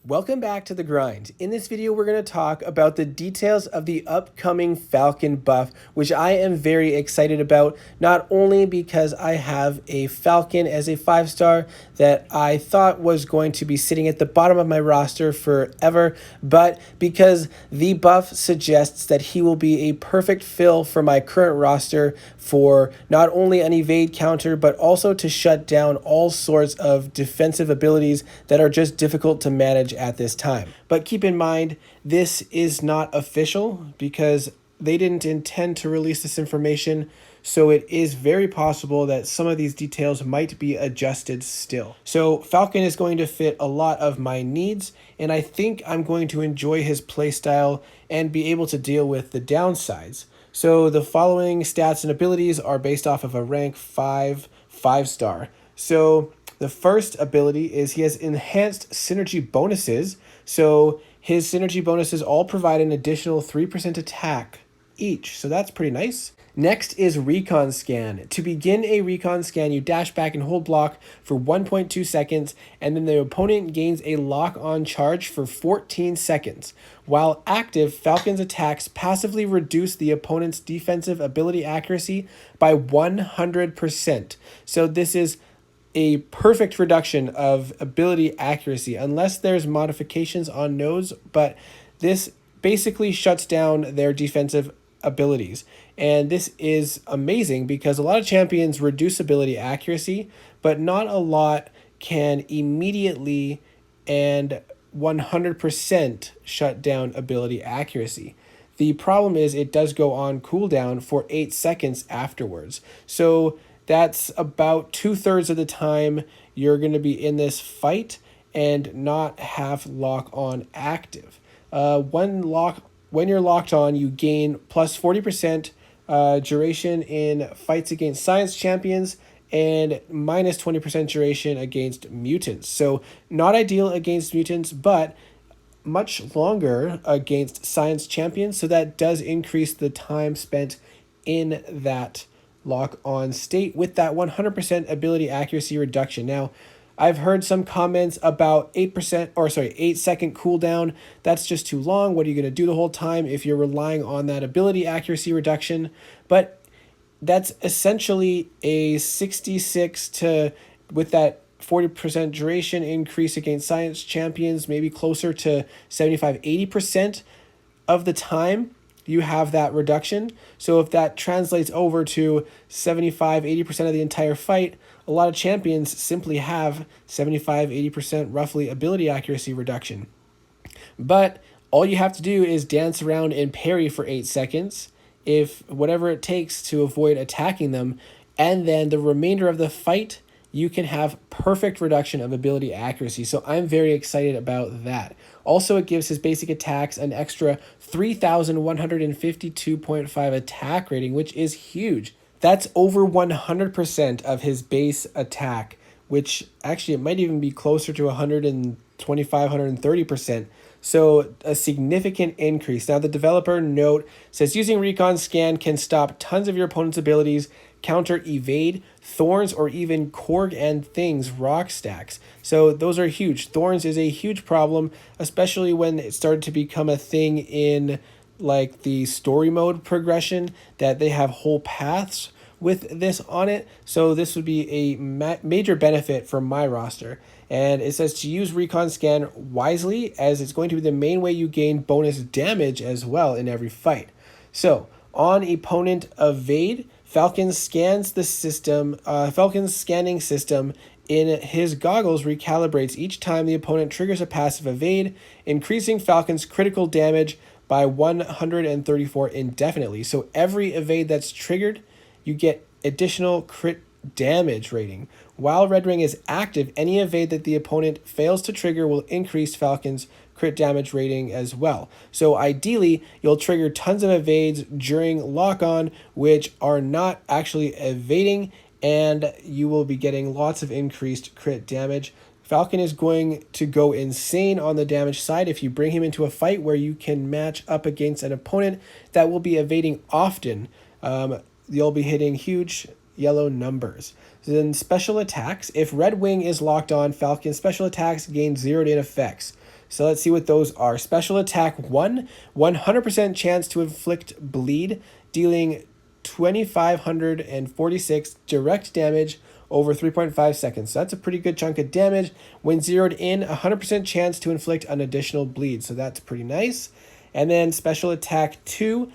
Welcome back to The Grind. In this video, we're going to talk about the details of the upcoming Falcon buff, which I am very excited about, not only because I have a Falcon as a 5-star that I thought was going to be sitting at the bottom of my roster forever, but because the buff suggests that he will be a perfect fill for my current roster for not only an evade counter, but also to shut down all sorts of defensive abilities that are just difficult to manage at this time. But keep in mind, this is not official because they didn't intend to release this information, so it is very possible that some of these details might be adjusted still. So Falcon is going to fit a lot of my needs, and I think I'm going to enjoy his playstyle and be able to deal with the downsides. So the following stats and abilities are based off of a rank 5-star. So the first ability is he has enhanced synergy bonuses. So his synergy bonuses all provide an additional 3% attack each. So that's pretty nice. Next is Recon Scan. To begin a Recon Scan, you dash back and hold block for 1.2 seconds, and then the opponent gains a lock-on charge for 14 seconds. While active, Falcon's attacks passively reduce the opponent's defensive ability accuracy by 100%. So this is a perfect reduction of ability accuracy, unless there's modifications on nodes, but this basically shuts down their defensive abilities. And this is amazing because a lot of champions reduce ability accuracy, but not a lot can immediately and 100% shut down ability accuracy. The problem is it does go on cooldown for 8 seconds afterwards. So that's about 2/3 of the time you're going to be in this fight and not have lock on active. When you're locked on, you gain plus 40% duration in fights against science champions and minus 20% duration against mutants. So not ideal against mutants, but much longer against science champions. So that does increase the time spent in that lock-on state with that 100% ability accuracy reduction. Now, I've heard some comments about 8 second cooldown. That's just too long. What are you going to do the whole time if you're relying on that ability accuracy reduction? But that's essentially a 66 to, with that 40% duration increase against science champions, maybe closer to 75-80% of the time you have that reduction. So if that translates over to 75-80% of the entire fight, a lot of champions simply have 75-80% roughly ability accuracy reduction. But all you have to do is dance around and parry for 8 seconds, if whatever it takes to avoid attacking them, and then the remainder of the fight you can have perfect reduction of ability accuracy. So I'm very excited about that. Also, it gives his basic attacks an extra 3,152.5 attack rating, which is huge. That's over 100% of his base attack, which actually it might even be closer to 125, 130%. So a significant increase. Now the developer note says using Recon Scan can stop tons of your opponent's abilities, counter evade, thorns, or even Korg and Things rock stacks. So those are huge. Thorns is a huge problem, especially when it started to become a thing in like the story mode progression, that they have whole paths with this on it. So this would be a major benefit for my roster. And it says to use Recon Scan wisely, as it's going to be the main way you gain bonus damage as well in every fight. So on opponent evade, Falcon's scanning system in his goggles recalibrates each time the opponent triggers a passive evade, increasing Falcon's critical damage by 134 indefinitely. So every evade that's triggered, you get additional crit damage rating. While Red Ring is active, any evade that the opponent fails to trigger will increase Falcon's crit damage rating as well. So ideally, you'll trigger tons of evades during lock-on, which are not actually evading, and you will be getting lots of increased crit damage. Falcon is going to go insane on the damage side if you bring him into a fight where you can match up against an opponent that will be evading often. You'll be hitting huge yellow numbers. Then special attacks. If Red Wing is locked on, Falcon's special attacks gain zeroed in effects. So let's see what those are. Special attack 1, 100% chance to inflict bleed, dealing 2,546 direct damage over 3.5 seconds. So that's a pretty good chunk of damage. When zeroed in, 100% chance to inflict an additional bleed. So that's pretty nice. And then special attack 2,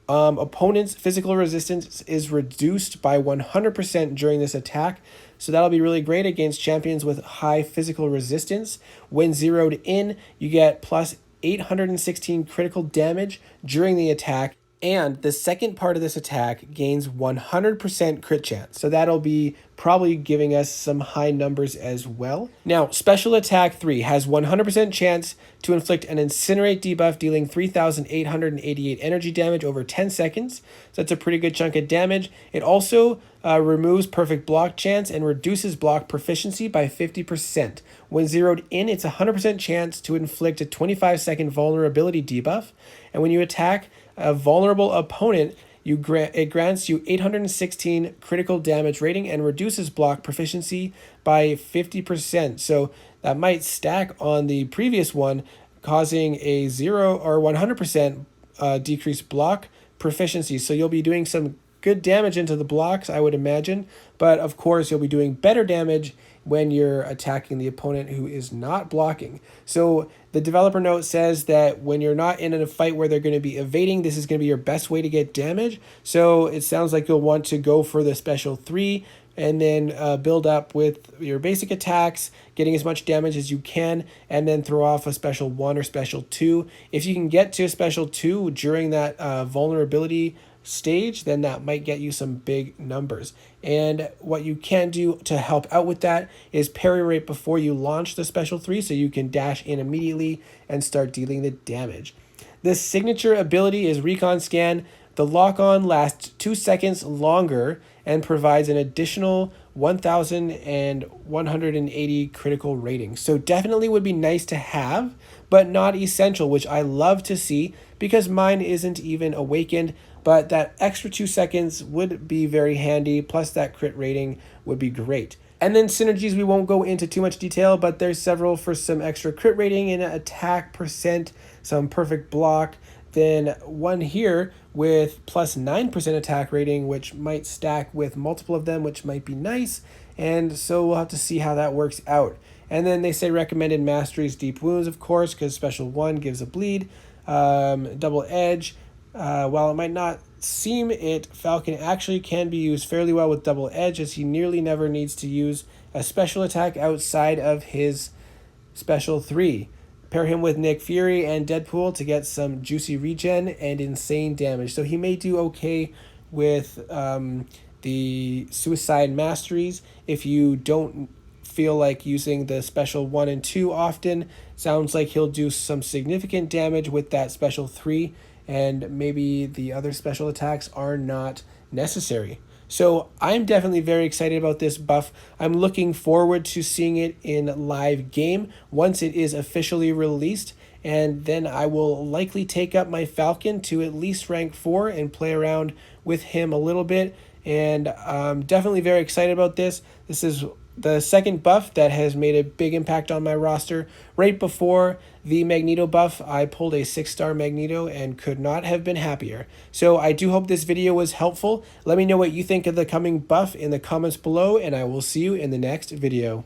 opponent's physical resistance is reduced by 100% during this attack. So that'll be really great against champions with high physical resistance. When zeroed in, you get plus 816 critical damage during the attack. And the second part of this attack gains 100% crit chance. So that'll be probably giving us some high numbers as well. Now, Special Attack 3 has 100% chance to inflict an Incinerate debuff, dealing 3,888 energy damage over 10 seconds. So that's a pretty good chunk of damage. It also removes Perfect Block chance and reduces block proficiency by 50%. When zeroed in, it's 100% chance to inflict a 25-second vulnerability debuff. And when you attack a vulnerable opponent, it grants you 816 critical damage rating and reduces block proficiency by 50%. So that might stack on the previous one, causing a 0 or 100% decreased block proficiency. So you'll be doing some good damage into the blocks, I would imagine. But of course, you'll be doing better damage when you're attacking the opponent who is not blocking. So the developer note says that when you're not in a fight where they're going to be evading, this is going to be your best way to get damage. So it sounds like you'll want to go for the special 3 and then build up with your basic attacks, getting as much damage as you can, and then throw off a special 1 or special 2. If you can get to a special 2 during that vulnerability stage, then that might get you some big numbers. And what you can do to help out with that is parry right before you launch the special 3, so you can dash in immediately and start dealing the damage. The signature ability is Recon Scan. The lock-on lasts 2 seconds longer and provides an additional 1,180 critical rating. So definitely would be nice to have, but not essential, which I love to see because mine isn't even awakened. But that extra 2 seconds would be very handy, plus that crit rating would be great. And then synergies, we won't go into too much detail, but there's several for some extra crit rating and attack percent, some perfect block. Then one here with plus 9% attack rating, which might stack with multiple of them, which might be nice. And so we'll have to see how that works out. And then they say recommended masteries, deep wounds, of course, because special 1 gives a bleed. Double edge. While it might not seem it, Falcon actually can be used fairly well with double edge, as he nearly never needs to use a special attack outside of his special 3. Pair him with Nick Fury and Deadpool to get some juicy regen and insane damage. So he may do okay with the suicide masteries if you don't feel like using the special 1 and 2 often. Sounds like he'll do some significant damage with that special 3. And maybe the other special attacks are not necessary. So I'm definitely very excited about this buff. I'm looking forward to seeing it in live game once it is officially released. And then I will likely take up my Falcon to at least rank 4 and play around with him a little bit. And I'm definitely very excited about this. This is the second buff that has made a big impact on my roster. Right before the Magneto buff, I pulled a 6-star Magneto and could not have been happier. So I do hope this video was helpful. Let me know what you think of the coming buff in the comments below, and I will see you in the next video.